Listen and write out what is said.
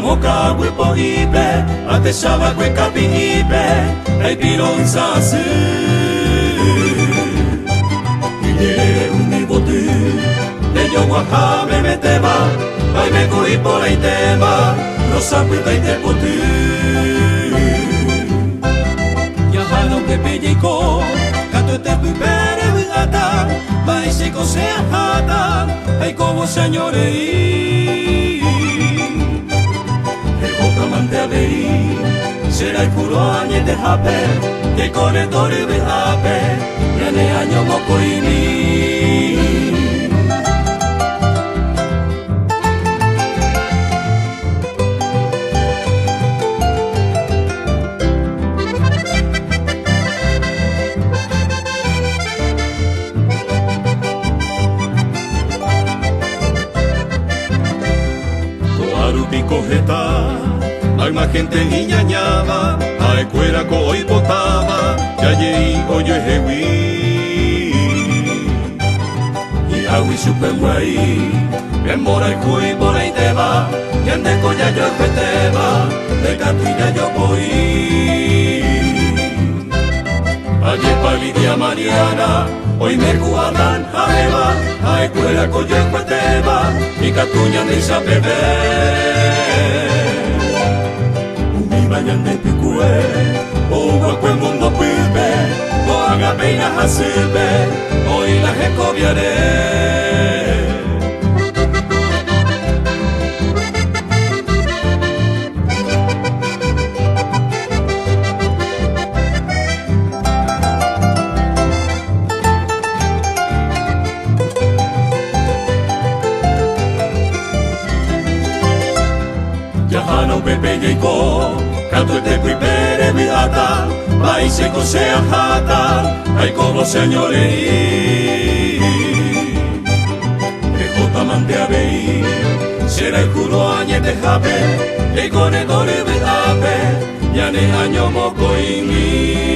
moka wipo ipe ate shaba kwe kapi ipe ai pilon sasu Ine umi botu de yo wakame meteba ai me ko ipo lai tema no sapu tai te potu Ya hano pepe yeko kato te pupere ata vai se ko se hata ai como señorei Será el culo añe de jape, que con el dore de jape, viene año moco y mi. Coarupi cojeta. Hay más gente iñañaba, a escuela co hoy botaba, ya lleí hoyo ejewi. Y agui super guay, bien mora y cuy mora y te va, y ande coña yo te va, de cartilla yo voy. Ayer pa' Lidia Mariana, hoy me guardan a Eva, a escuela co yo te va, y catuña me hizo beber. Bañan de picue, o guapo mundo pibe, o haga peina hasibe, hoy la jecoviaré. Yahano pepe yeko, Kato te pripere mi ata, vai se cosea hata, ai como señorei. Ejota mante abei, será el culo añe de jape, e con el dore de jape, ya ne año moco y mi.